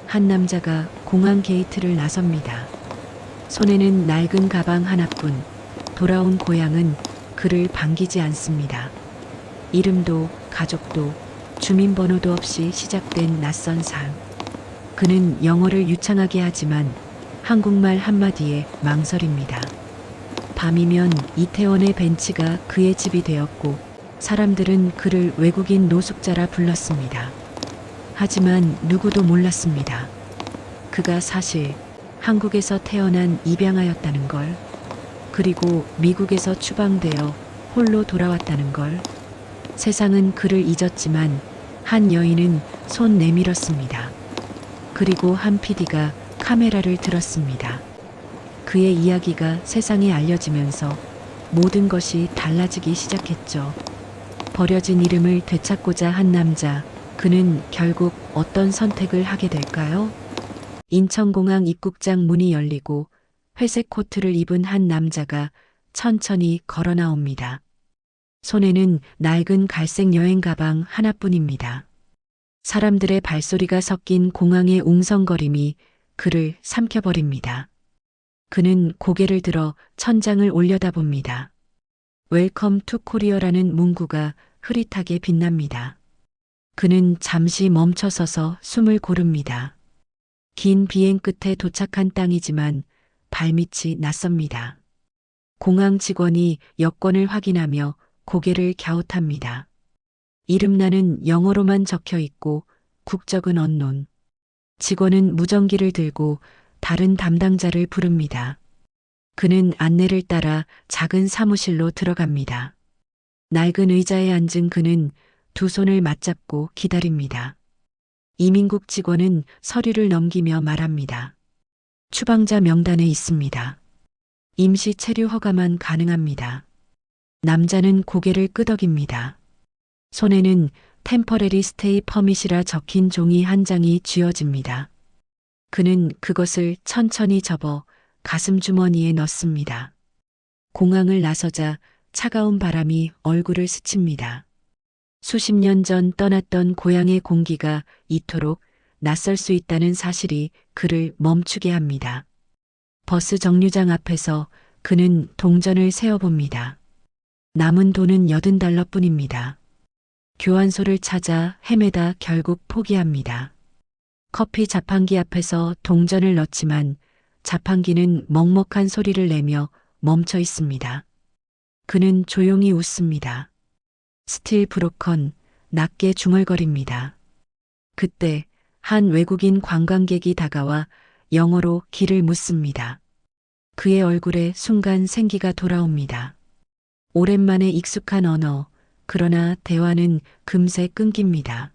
한 남자가 공항 게이트를 나섭니다. 손에는 낡은 가방 하나뿐. 돌아온 고향은 그를 반기지 않습니다. 이름도 가족도 주민번호도 없이 시작된 낯선 삶. 그는 영어를 유창하게 하지만 한국말 한마디에 망설입니다. 밤이면 이태원의 벤치가 그의 집이 되었고 사람들은 그를 외국인 노숙자라 불렀습니다. 하지만 누구도 몰랐습니다. 그가 사실 한국에서 태어난 입양아였다는 걸, 그리고 미국에서 추방되어 홀로 돌아왔다는 걸. 세상은 그를 잊었지만 한 여인은 손 내밀었습니다. 그리고 한 PD가 카메라를 들었습니다. 그의 이야기가 세상에 알려지면서 모든 것이 달라지기 시작했죠. 버려진 이름을 되찾고자 한 남자, 그는 결국 어떤 선택을 하게 될까요? 인천공항 입국장 문이 열리고 회색 코트를 입은 한 남자가 천천히 걸어 나옵니다. 손에는 낡은 갈색 여행 가방 하나뿐입니다. 사람들의 발소리가 섞인 공항의 웅성거림이 그를 삼켜버립니다. 그는 고개를 들어 천장을 올려다봅니다. 웰컴 투 코리어라는 문구가 흐릿하게 빛납니다. 그는 잠시 멈춰서서 숨을 고릅니다. 긴 비행 끝에 도착한 땅이지만 발밑이 낯섭니다. 공항 직원이 여권을 확인하며 고개를 갸웃합니다. 이름란은 영어로만 적혀 있고 국적은 언론. 직원은 무전기를 들고 다른 담당자를 부릅니다. 그는 안내를 따라 작은 사무실로 들어갑니다. 낡은 의자에 앉은 그는 두 손을 맞잡고 기다립니다. 이민국 직원은 서류를 넘기며 말합니다. 추방자 명단에 있습니다. 임시 체류 허가만 가능합니다. 남자는 고개를 끄덕입니다. 손에는 템퍼레리 스테이 퍼밋이라 적힌 종이 한 장이 쥐어집니다. 그는 그것을 천천히 접어 가슴 주머니에 넣습니다. 공항을 나서자 차가운 바람이 얼굴을 스칩니다. 수십 년 전 떠났던 고향의 공기가 이토록 낯설 수 있다는 사실이 그를 멈추게 합니다. 버스 정류장 앞에서 그는 동전을 세어봅니다. 남은 돈은 $80뿐입니다. 교환소를 찾아 헤매다 결국 포기합니다. 커피 자판기 앞에서 동전을 넣지만 자판기는 먹먹한 소리를 내며 멈춰 있습니다. 그는 조용히 웃습니다. 스틸 브로컨, 낮게 중얼거립니다. 그때 한 외국인 관광객이 다가와 영어로 길을 묻습니다. 그의 얼굴에 순간 생기가 돌아옵니다. 오랜만에 익숙한 언어, 그러나 대화는 금세 끊깁니다.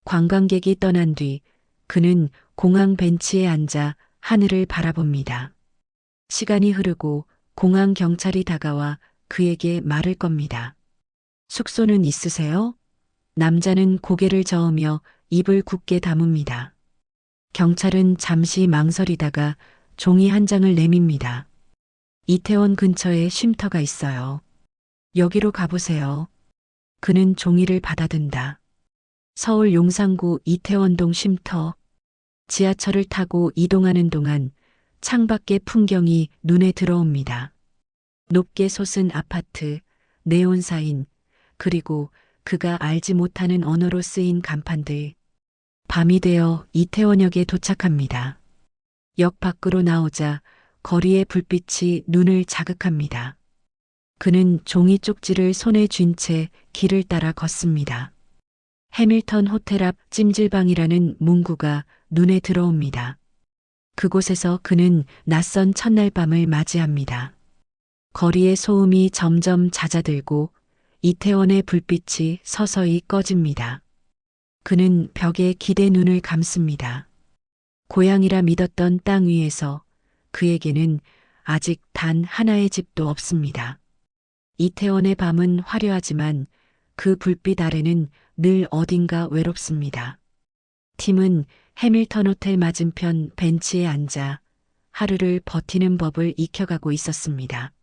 관광객이 떠난 뒤 그는 공항 벤치에 앉아 하늘을 바라봅니다. 시간이 흐르고 공항 경찰이 다가와 그에게 말을 겁니다. 숙소는 있으세요? 남자는 고개를 저으며 입을 굳게 다뭅니다. 경찰은 잠시 망설이다가 종이 한 장을 내밉니다. 이태원 근처에 쉼터가 있어요. 여기로 가보세요. 그는 종이를 받아든다. 서울 용산구 이태원동 쉼터. 지하철을 타고 이동하는 동안 창밖의 풍경이 눈에 들어옵니다. 높게 솟은 아파트, 네온 사인, 그리고 그가 알지 못하는 언어로 쓰인 간판들. 밤이 되어 이태원역에 도착합니다. 역 밖으로 나오자 거리의 불빛이 눈을 자극합니다. 그는 종이 쪽지를 손에 쥔 채 길을 따라 걷습니다. 해밀턴 호텔 앞 찜질방이라는 문구가 눈에 들어옵니다. 그곳에서 그는 낯선 첫날 밤을 맞이합니다. 거리의 소음이 점점 잦아들고 이태원의 불빛이 서서히 꺼집니다. 그는 벽에 기대 눈을 감습니다. 고향이라 믿었던 땅 위에서 그에게는 아직 단 하나의 집도 없습니다. 이태원의 밤은 화려하지만 그 불빛 아래는 늘 어딘가 외롭습니다. 팀은 해밀턴 호텔 맞은편 벤치에 앉아 하루를 버티는 법을 익혀가고 있었습니다.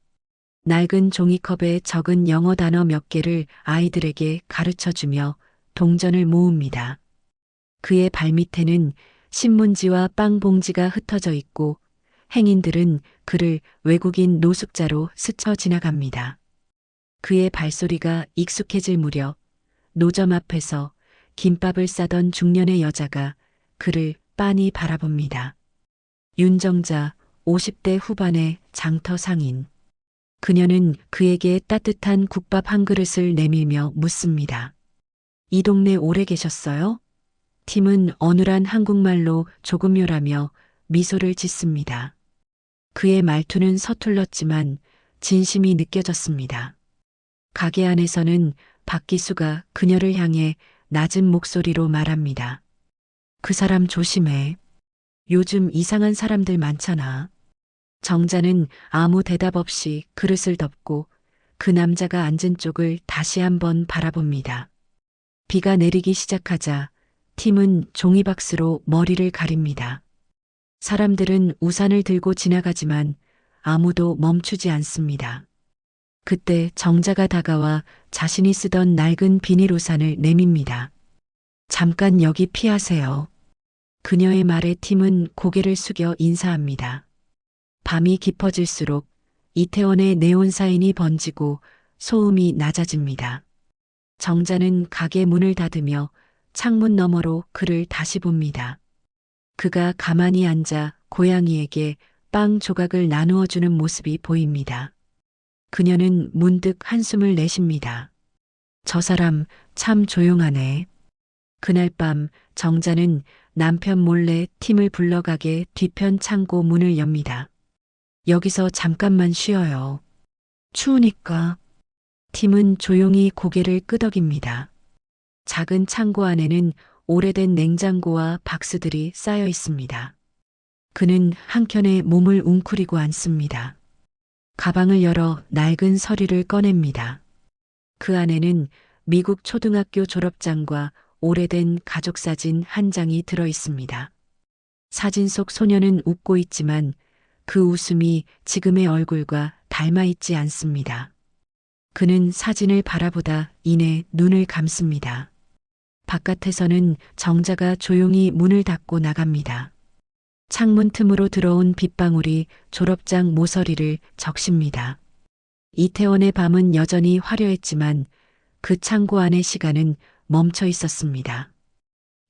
낡은 종이컵에 적은 영어 단어 몇 개를 아이들에게 가르쳐주며 동전을 모읍니다. 그의 발밑에는 신문지와 빵 봉지가 흩어져 있고 행인들은 그를 외국인 노숙자로 스쳐 지나갑니다. 그의 발소리가 익숙해질 무렵 노점 앞에서 김밥을 싸던 중년의 여자가 그를 빤히 바라봅니다. 윤정자 50대 후반의 장터 상인. 그녀는 그에게 따뜻한 국밥 한 그릇을 내밀며 묻습니다. 이 동네 오래 계셨어요? 팀은 어눌한 한국말로 조금 요라며 미소를 짓습니다. 그의 말투는 서툴렀지만 진심이 느껴졌습니다. 가게 안에서는 박기수가 그녀를 향해 낮은 목소리로 말합니다. 그 사람 조심해. 요즘 이상한 사람들 많잖아. 정자는 아무 대답 없이 그릇을 덮고 그 남자가 앉은 쪽을 다시 한번 바라봅니다. 비가 내리기 시작하자 팀은 종이박스로 머리를 가립니다. 사람들은 우산을 들고 지나가지만 아무도 멈추지 않습니다. 그때 정자가 다가와 자신이 쓰던 낡은 비닐 우산을 내밉니다. 잠깐 여기 피하세요. 그녀의 말에 팀은 고개를 숙여 인사합니다. 밤이 깊어질수록 이태원의 네온 사인이 번지고 소음이 낮아집니다. 정자는 가게 문을 닫으며 창문 너머로 그를 다시 봅니다. 그가 가만히 앉아 고양이에게 빵 조각을 나누어 주는 모습이 보입니다. 그녀는 문득 한숨을 내쉽니다. 저 사람 참 조용하네. 그날 밤 정자는 남편 몰래 팀을 불러가게 뒤편 창고 문을 엽니다. 여기서 잠깐만 쉬어요. 추우니까. 팀은 조용히 고개를 끄덕입니다. 작은 창고 안에는 오래된 냉장고와 박스들이 쌓여 있습니다. 그는 한켠에 몸을 웅크리고 앉습니다. 가방을 열어 낡은 서류를 꺼냅니다. 그 안에는 미국 초등학교 졸업장과 오래된 가족사진 한 장이 들어 있습니다. 사진 속 소녀는 웃고 있지만 그 웃음이 지금의 얼굴과 닮아 있지 않습니다. 그는 사진을 바라보다 이내 눈을 감습니다. 바깥에서는 정자가 조용히 문을 닫고 나갑니다. 창문 틈으로 들어온 빗방울이 졸업장 모서리를 적십니다. 이태원의 밤은 여전히 화려했지만 그 창고 안의 시간은 멈춰 있었습니다.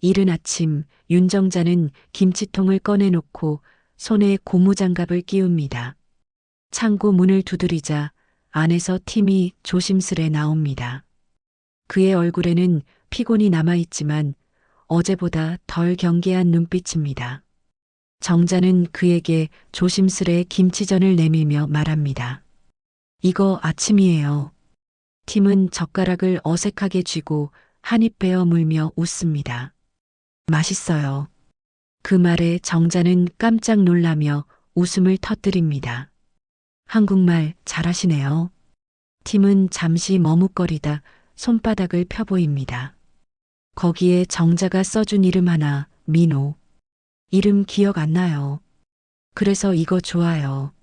이른 아침 윤정자는 김치통을 꺼내놓고 손에 고무장갑을 끼웁니다. 창고 문을 두드리자 안에서 팀이 조심스레 나옵니다. 그의 얼굴에는 피곤이 남아있지만 어제보다 덜 경계한 눈빛입니다. 정자는 그에게 조심스레 김치전을 내밀며 말합니다. 이거 아침이에요. 팀은 젓가락을 어색하게 쥐고 한 입 베어 물며 웃습니다. 맛있어요. 그 말에 정자는 깜짝 놀라며 웃음을 터뜨립니다. 한국말 잘하시네요. 팀은 잠시 머뭇거리다 손바닥을 펴보입니다. 거기에 정자가 써준 이름 하나, 민호. 이름 기억 안 나요. 그래서 이거 좋아요.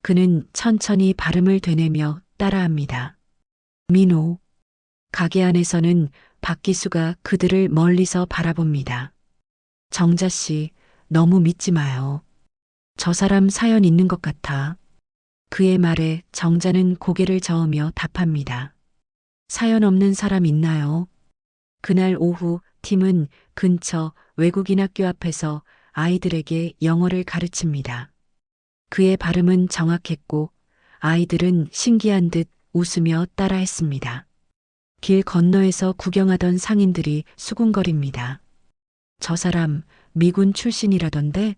그는 천천히 발음을 되뇌며 따라합니다. 민호. 가게 안에서는 박기수가 그들을 멀리서 바라봅니다. 정자 씨, 너무 믿지 마요. 저 사람 사연 있는 것 같아. 그의 말에 정자는 고개를 저으며 답합니다. 사연 없는 사람 있나요? 그날 오후 팀은 근처 외국인 학교 앞에서 아이들에게 영어를 가르칩니다. 그의 발음은 정확했고 아이들은 신기한 듯 웃으며 따라했습니다. 길 건너에서 구경하던 상인들이 수군거립니다. 저 사람 미군 출신이라던데?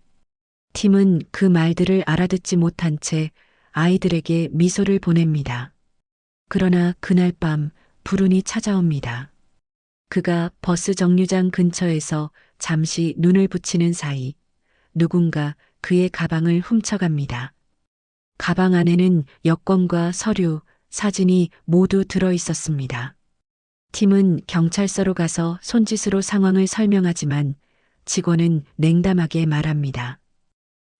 팀은 그 말들을 알아듣지 못한 채 아이들에게 미소를 보냅니다. 그러나 그날 밤 불운이 찾아옵니다. 그가 버스 정류장 근처에서 잠시 눈을 붙이는 사이 누군가 그의 가방을 훔쳐갑니다. 가방 안에는 여권과 서류, 사진이 모두 들어 있었습니다. 팀은 경찰서로 가서 손짓으로 상황을 설명하지만 직원은 냉담하게 말합니다.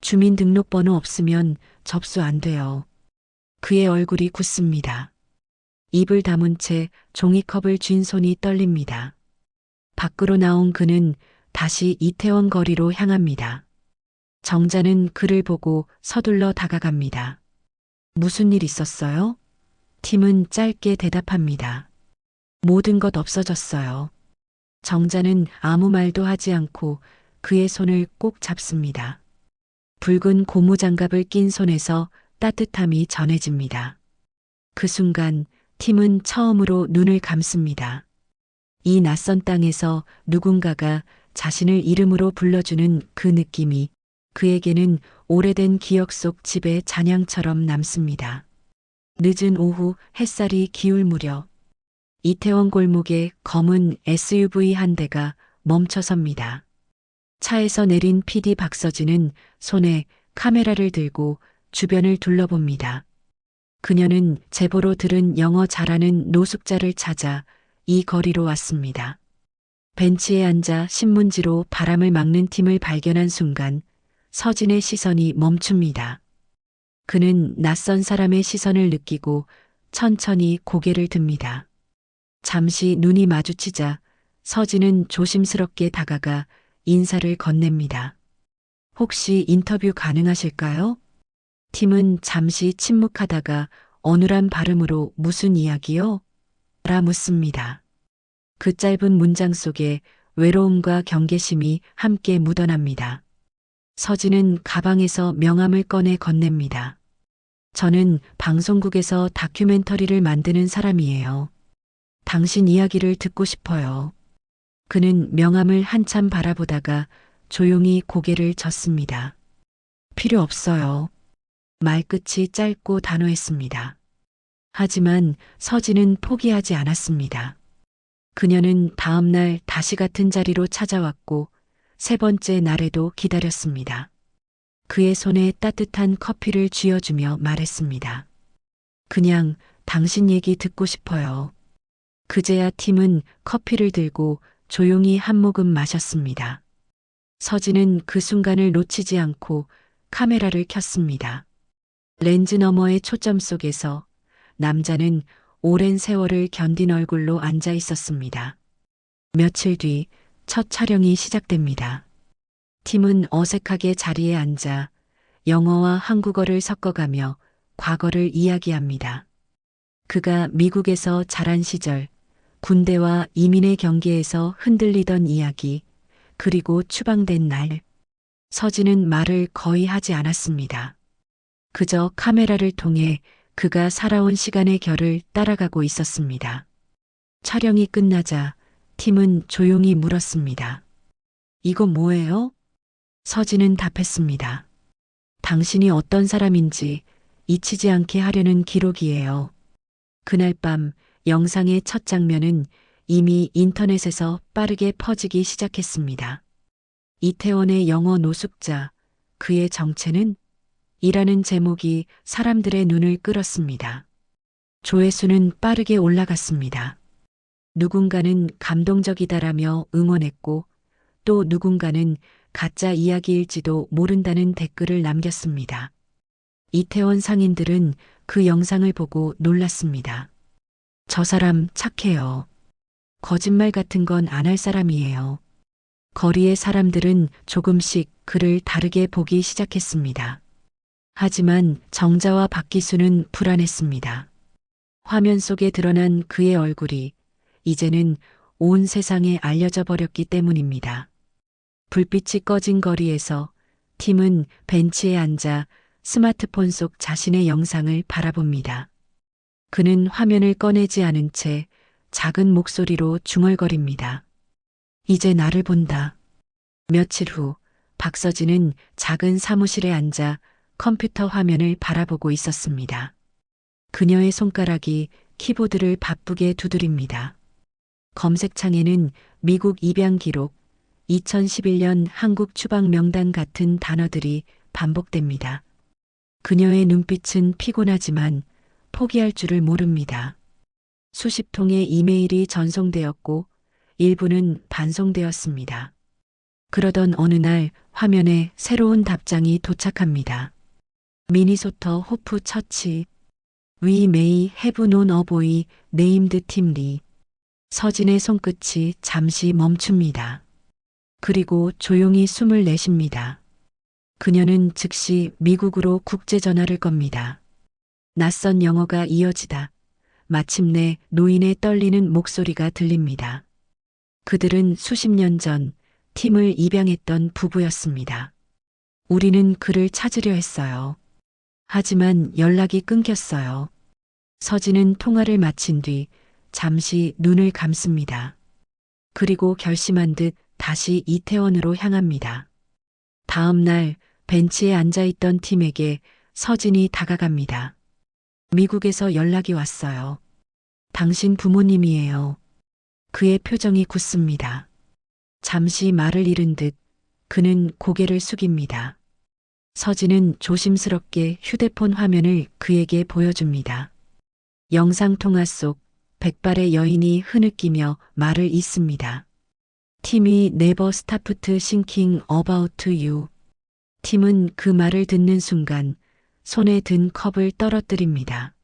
주민등록번호 없으면 접수 안 돼요. 그의 얼굴이 굳습니다. 입을 다문 채 종이컵을 쥔 손이 떨립니다. 밖으로 나온 그는 다시 이태원 거리로 향합니다. 정자는 그를 보고 서둘러 다가갑니다. 무슨 일 있었어요? 팀은 짧게 대답합니다. 모든 것 없어졌어요. 정자는 아무 말도 하지 않고 그의 손을 꼭 잡습니다. 붉은 고무장갑을 낀 손에서 따뜻함이 전해집니다. 그 순간 팀은 처음으로 눈을 감습니다. 이 낯선 땅에서 누군가가 자신을 이름으로 불러주는 그 느낌이 그에게는 오래된 기억 속 집의 잔향처럼 남습니다. 늦은 오후 햇살이 기울 무렵 이태원 골목에 검은 SUV 한 대가 멈춰섭니다. 차에서 내린 PD 박서진은 손에 카메라를 들고 주변을 둘러봅니다. 그녀는 제보로 들은 영어 잘하는 노숙자를 찾아 이 거리로 왔습니다. 벤치에 앉아 신문지로 바람을 막는 팀을 발견한 순간 서진의 시선이 멈춥니다. 그는 낯선 사람의 시선을 느끼고 천천히 고개를 듭니다. 잠시 눈이 마주치자 서진은 조심스럽게 다가가 인사를 건넵니다. 혹시 인터뷰 가능하실까요? 팀은 잠시 침묵하다가 어눌한 발음으로 무슨 이야기요? 라 묻습니다. 그 짧은 문장 속에 외로움과 경계심이 함께 묻어납니다. 서진은 가방에서 명함을 꺼내 건넵니다. 저는 방송국에서 다큐멘터리를 만드는 사람이에요. 당신 이야기를 듣고 싶어요. 그는 명함을 한참 바라보다가 조용히 고개를 젓습니다. 필요 없어요. 말끝이 짧고 단호했습니다. 하지만 서진은 포기하지 않았습니다. 그녀는 다음 날 다시 같은 자리로 찾아왔고 세 번째 날에도 기다렸습니다. 그의 손에 따뜻한 커피를 쥐어주며 말했습니다. 그냥 당신 얘기 듣고 싶어요. 그제야 팀은 커피를 들고 조용히 한 모금 마셨습니다. 서진은 그 순간을 놓치지 않고 카메라를 켰습니다. 렌즈 너머의 초점 속에서 남자는 오랜 세월을 견딘 얼굴로 앉아 있었습니다. 며칠 뒤 첫 촬영이 시작됩니다. 팀은 어색하게 자리에 앉아 영어와 한국어를 섞어가며 과거를 이야기합니다. 그가 미국에서 자란 시절, 군대와 이민의 경계에서 흔들리던 이야기, 그리고 추방된 날. 서진은 말을 거의 하지 않았습니다. 그저 카메라를 통해 그가 살아온 시간의 결을 따라가고 있었습니다. 촬영이 끝나자 팀은 조용히 물었습니다. 이거 뭐예요? 서진은 답했습니다. 당신이 어떤 사람인지 잊히지 않게 하려는 기록이에요. 그날 밤 영상의 첫 장면은 이미 인터넷에서 빠르게 퍼지기 시작했습니다. 이태원의 영어 노숙자, 그의 정체는? 이라는 제목이 사람들의 눈을 끌었습니다. 조회수는 빠르게 올라갔습니다. 누군가는 감동적이다라며 응원했고 또 누군가는 가짜 이야기일지도 모른다는 댓글을 남겼습니다. 이태원 상인들은 그 영상을 보고 놀랐습니다. 저 사람 착해요. 거짓말 같은 건 안 할 사람이에요. 거리의 사람들은 조금씩 그를 다르게 보기 시작했습니다. 하지만 정자와 박기수는 불안했습니다. 화면 속에 드러난 그의 얼굴이 이제는 온 세상에 알려져 버렸기 때문입니다. 불빛이 꺼진 거리에서 팀은 벤치에 앉아 스마트폰 속 자신의 영상을 바라봅니다. 그는 화면을 꺼내지 않은 채 작은 목소리로 중얼거립니다. 이제 나를 본다. 며칠 후 박서진은 작은 사무실에 앉아 컴퓨터 화면을 바라보고 있었습니다. 그녀의 손가락이 키보드를 바쁘게 두드립니다. 검색창에는 미국 입양 기록, 2011년 한국 추방 명단 같은 단어들이 반복됩니다. 그녀의 눈빛은 피곤하지만 포기할 줄을 모릅니다. 수십 통의 이메일이 전송되었고 일부는 반송되었습니다. 그러던 어느 날 화면에 새로운 답장이 도착합니다. 미니소터 호프 처치. We may have known a boy named Tim Lee. 서진의 손끝이 잠시 멈춥니다. 그리고 조용히 숨을 내쉽니다. 그녀는 즉시 미국으로 국제전화를 겁니다. 낯선 영어가 이어지다 마침내 노인의 떨리는 목소리가 들립니다. 그들은 수십 년 전 팀을 입양했던 부부였습니다. 우리는 그를 찾으려 했어요. 하지만 연락이 끊겼어요. 서진은 통화를 마친 뒤 잠시 눈을 감습니다. 그리고 결심한 듯 다시 이태원으로 향합니다. 다음 날 벤치에 앉아있던 팀에게 서진이 다가갑니다. 미국에서 연락이 왔어요. 당신 부모님이에요. 그의 표정이 굳습니다. 잠시 말을 잃은 듯 그는 고개를 숙입니다. 서진은 조심스럽게 휴대폰 화면을 그에게 보여줍니다. 영상통화 속 백발의 여인이 흐느끼며 말을 잇습니다. 팀이 Never stopped thinking about you. 팀은 그 말을 듣는 순간 손에 든 컵을 떨어뜨립니다.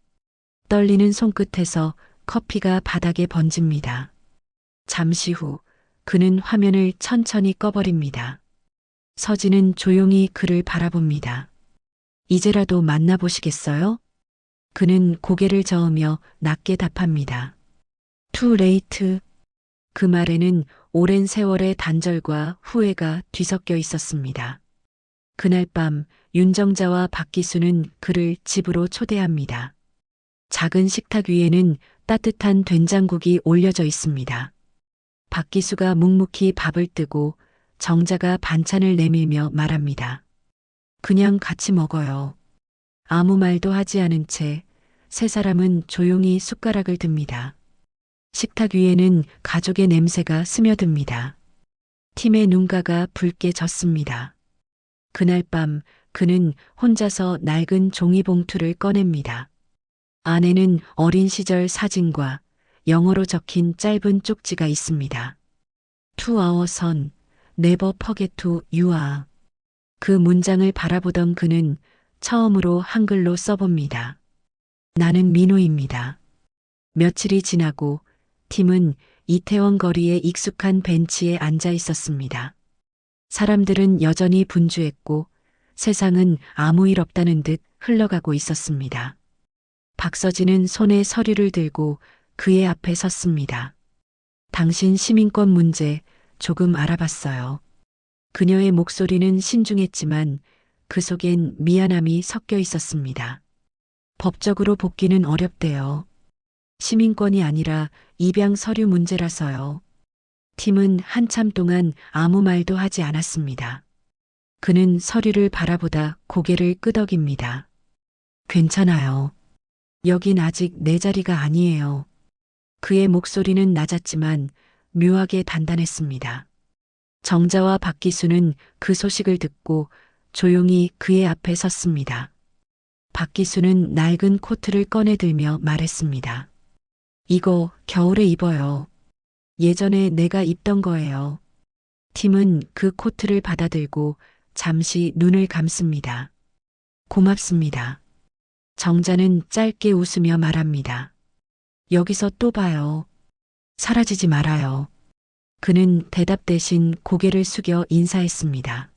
떨리는 손끝에서 커피가 바닥에 번집니다. 잠시 후 그는 화면을 천천히 꺼버립니다. 서진은 조용히 그를 바라봅니다. 이제라도 만나보시겠어요? 그는 고개를 저으며 낮게 답합니다. Too late. 그 말에는 오랜 세월의 단절과 후회가 뒤섞여 있었습니다. 그날 밤 윤정자와 박기수는 그를 집으로 초대합니다. 작은 식탁 위에는 따뜻한 된장국이 올려져 있습니다. 박기수가 묵묵히 밥을 뜨고 정자가 반찬을 내밀며 말합니다. 그냥 같이 먹어요. 아무 말도 하지 않은 채 세 사람은 조용히 숟가락을 듭니다. 식탁 위에는 가족의 냄새가 스며듭니다. 팀의 눈가가 붉게 졌습니다. 그날 밤 그는 혼자서 낡은 종이봉투를 꺼냅니다. 안에는 어린 시절 사진과 영어로 적힌 짧은 쪽지가 있습니다. To our son, never forget to you are. 그 문장을 바라보던 그는 처음으로 한글로 써봅니다. 나는 민호입니다. 며칠이 지나고 팀은 이태원 거리의 익숙한 벤치에 앉아 있었습니다. 사람들은 여전히 분주했고 세상은 아무 일 없다는 듯 흘러가고 있었습니다. 박서진은 손에 서류를 들고 그의 앞에 섰습니다. 당신 시민권 문제 조금 알아봤어요. 그녀의 목소리는 신중했지만 그 속엔 미안함이 섞여 있었습니다. 법적으로 복귀는 어렵대요. 시민권이 아니라 입양 서류 문제라서요. 팀은 한참 동안 아무 말도 하지 않았습니다. 그는 서류를 바라보다 고개를 끄덕입니다. 괜찮아요. 여긴 아직 내 자리가 아니에요. 그의 목소리는 낮았지만 묘하게 단단했습니다. 정자와 박기수는 그 소식을 듣고 조용히 그의 앞에 섰습니다. 박기수는 낡은 코트를 꺼내들며 말했습니다. 이거 겨울에 입어요. 예전에 내가 입던 거예요. 팀은 그 코트를 받아들고 잠시 눈을 감습니다. 고맙습니다. 정자는 짧게 웃으며 말합니다. 여기서 또 봐요. 사라지지 말아요. 그는 대답 대신 고개를 숙여 인사했습니다.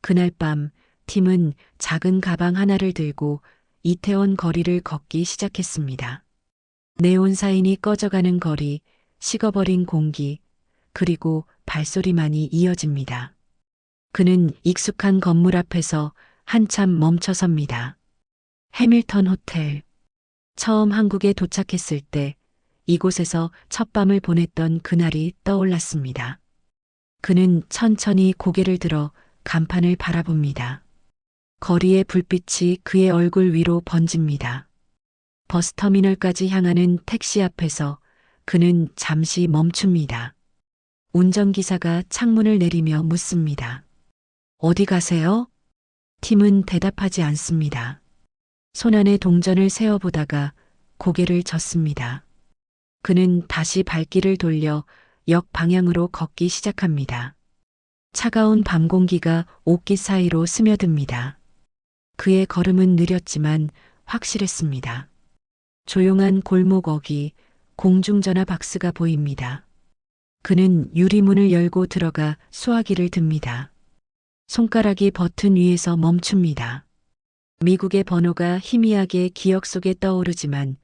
그날 밤 팀은 작은 가방 하나를 들고 이태원 거리를 걷기 시작했습니다. 네온 사인이 꺼져가는 거리, 식어버린 공기, 그리고 발소리만이 이어집니다. 그는 익숙한 건물 앞에서 한참 멈춰 섭니다. 해밀턴 호텔. 처음 한국에 도착했을 때 이곳에서 첫 밤을 보냈던 그날이 떠올랐습니다. 그는 천천히 고개를 들어 간판을 바라봅니다. 거리의 불빛이 그의 얼굴 위로 번집니다. 버스터미널까지 향하는 택시 앞에서 그는 잠시 멈춥니다. 운전기사가 창문을 내리며 묻습니다. 어디 가세요? 팀은 대답하지 않습니다. 손안에 동전을 세어보다가 고개를 젓습니다. 그는 다시 발길을 돌려 역 방향으로 걷기 시작합니다. 차가운 밤 공기가 옷깃 사이로 스며듭니다. 그의 걸음은 느렸지만 확실했습니다. 조용한 골목 어귀, 공중전화 박스가 보입니다. 그는 유리문을 열고 들어가 수화기를 듭니다. 손가락이 버튼 위에서 멈춥니다. 미국의 번호가 희미하게 기억 속에 떠오르지만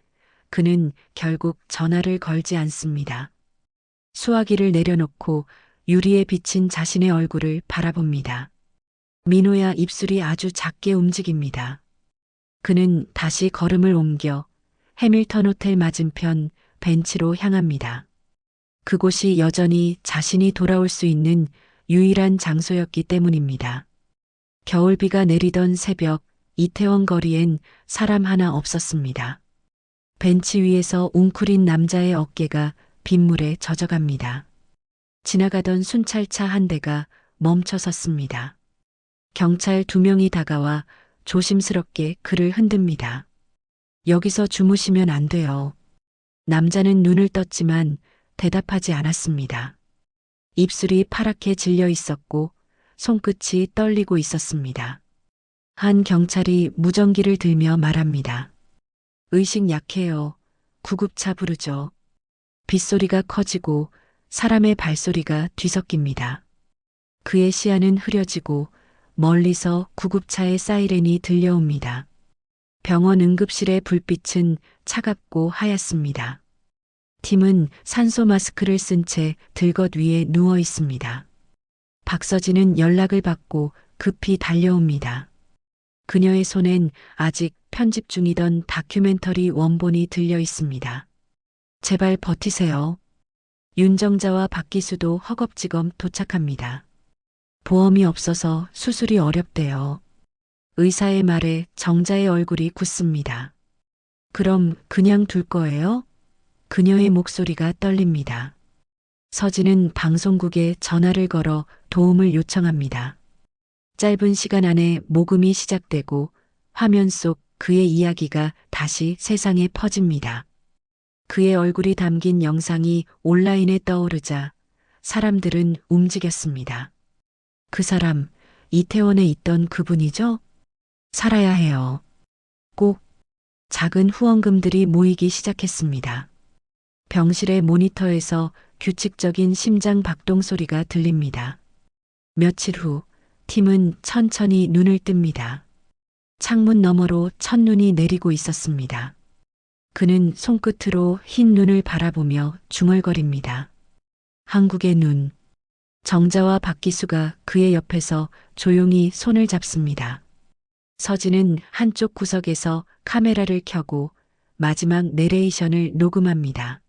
그는 결국 전화를 걸지 않습니다. 수화기를 내려놓고 유리에 비친 자신의 얼굴을 바라봅니다. 민호야 입술이 아주 작게 움직입니다. 그는 다시 걸음을 옮겨 해밀턴 호텔 맞은편 벤치로 향합니다. 그곳이 여전히 자신이 돌아올 수 있는 유일한 장소였기 때문입니다. 겨울비가 내리던 새벽 이태원 거리엔 사람 하나 없었습니다. 벤치 위에서 웅크린 남자의 어깨가 빗물에 젖어갑니다. 지나가던 순찰차 한 대가 멈춰 섰습니다. 경찰 2명이 다가와 조심스럽게 그를 흔듭니다. 여기서 주무시면 안 돼요. 남자는 눈을 떴지만 대답하지 않았습니다. 입술이 파랗게 질려 있었고 손끝이 떨리고 있었습니다. 한 경찰이 무전기를 들며 말합니다. 의식 약해요. 구급차 부르죠. 빗소리가 커지고 사람의 발소리가 뒤섞입니다. 그의 시야는 흐려지고 멀리서 구급차의 사이렌이 들려옵니다. 병원 응급실의 불빛은 차갑고 하얗습니다. 팀은 산소 마스크를 쓴 채 들것 위에 누워 있습니다. 박서진은 연락을 받고 급히 달려옵니다. 그녀의 손엔 아직 편집 중이던 다큐멘터리 원본이 들려 있습니다. 제발 버티세요. 윤정자와 박기수도 허겁지겁 도착합니다. 보험이 없어서 수술이 어렵대요. 의사의 말에 정자의 얼굴이 굳습니다. 그럼 그냥 둘 거예요? 그녀의 목소리가 떨립니다. 서진은 방송국에 전화를 걸어 도움을 요청합니다. 짧은 시간 안에 모금이 시작되고 화면 속 그의 이야기가 다시 세상에 퍼집니다. 그의 얼굴이 담긴 영상이 온라인에 떠오르자 사람들은 움직였습니다. 그 사람, 이태원에 있던 그분이죠? 살아야 해요. 꼭 작은 후원금들이 모이기 시작했습니다. 병실의 모니터에서 규칙적인 심장 박동 소리가 들립니다. 며칠 후 팀은 천천히 눈을 뜹니다. 창문 너머로 첫눈이 내리고 있었습니다. 그는 손끝으로 흰 눈을 바라보며 중얼거립니다. 한국의 눈. 정자와 박기수가 그의 옆에서 조용히 손을 잡습니다. 서진은 한쪽 구석에서 카메라를 켜고 마지막 내레이션을 녹음합니다.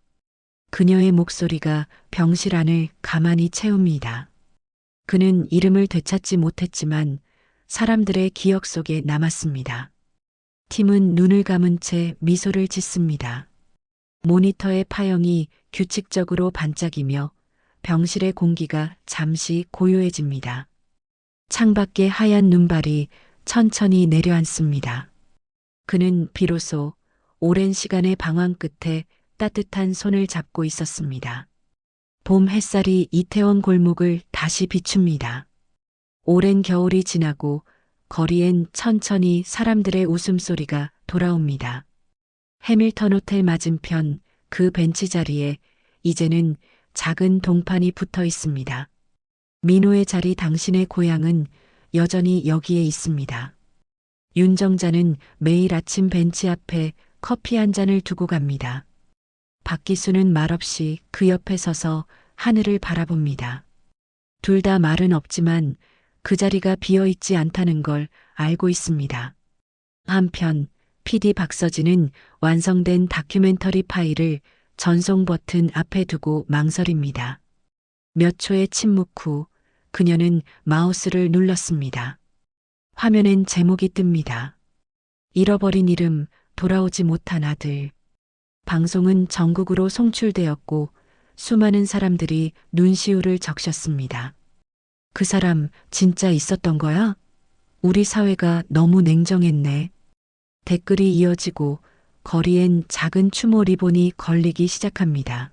그녀의 목소리가 병실 안을 가만히 채웁니다. 그는 이름을 되찾지 못했지만 사람들의 기억 속에 남았습니다. 팀은 눈을 감은 채 미소를 짓습니다. 모니터의 파형이 규칙적으로 반짝이며 병실의 공기가 잠시 고요해집니다. 창밖의 하얀 눈발이 천천히 내려앉습니다. 그는 비로소 오랜 시간의 방황 끝에 따뜻한 손을 잡고 있었습니다. 봄 햇살이 이태원 골목을 다시 비춥니다. 오랜 겨울이 지나고 거리엔 천천히 사람들의 웃음소리가 돌아옵니다. 해밀턴 호텔 맞은편 그 벤치 자리에 이제는 작은 동판이 붙어 있습니다. 민호의 자리 당신의 고향은 여전히 여기에 있습니다. 윤정자는 매일 아침 벤치 앞에 커피 한 잔을 두고 갑니다. 박기수는 말없이 그 옆에 서서 하늘을 바라봅니다. 둘 다 말은 없지만 그 자리가 비어 있지 않다는 걸 알고 있습니다. 한편 PD 박서진은 완성된 다큐멘터리 파일을 전송 버튼 앞에 두고 망설입니다. 몇 초의 침묵 후 그녀는 마우스를 눌렀습니다. 화면엔 제목이 뜹니다. 잃어버린 이름, 돌아오지 못한 아들. 방송은 전국으로 송출되었고 수많은 사람들이 눈시울을 적셨습니다. 그 사람 진짜 있었던 거야? 우리 사회가 너무 냉정했네. 댓글이 이어지고 거리엔 작은 추모 리본이 걸리기 시작합니다.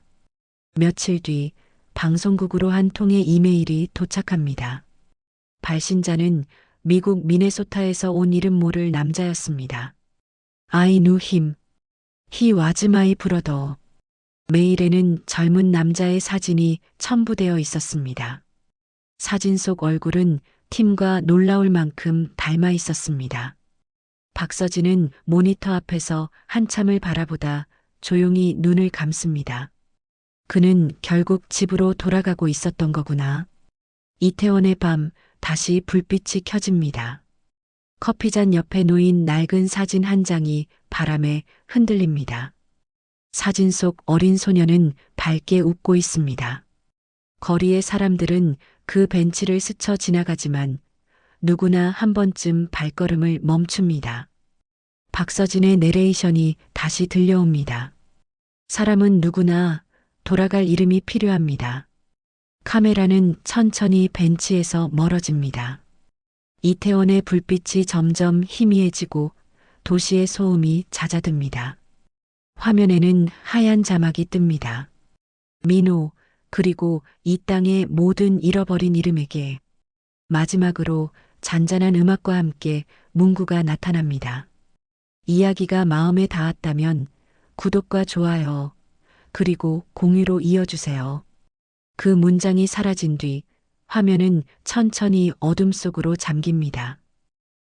며칠 뒤 방송국으로 한 통의 이메일이 도착합니다. 발신자는 미국 미네소타에서 온 이름 모를 남자였습니다. I knew him. He was my brother. 메일에는 젊은 남자의 사진이 첨부되어 있었습니다. 사진 속 얼굴은 팀과 놀라울 만큼 닮아 있었습니다. 박서진은 모니터 앞에서 한참을 바라보다 조용히 눈을 감습니다. 그는 결국 집으로 돌아가고 있었던 거구나. 이태원의 밤, 다시 불빛이 켜집니다. 커피잔 옆에 놓인 낡은 사진 한 장이 바람에 흔들립니다. 사진 속 어린 소녀는 밝게 웃고 있습니다. 거리의 사람들은 그 벤치를 스쳐 지나가지만 누구나 한 번쯤 발걸음을 멈춥니다. 박서진의 내레이션이 다시 들려옵니다. 사람은 누구나 돌아갈 이름이 필요합니다. 카메라는 천천히 벤치에서 멀어집니다. 이태원의 불빛이 점점 희미해지고 도시의 소음이 잦아듭니다. 화면에는 하얀 자막이 뜹니다. 민호, 그리고 이 땅의 모든 잃어버린 이름에게. 마지막으로 잔잔한 음악과 함께 문구가 나타납니다. 이야기가 마음에 닿았다면 구독과 좋아요, 그리고 공유로 이어주세요. 그 문장이 사라진 뒤 화면은 천천히 어둠 속으로 잠깁니다.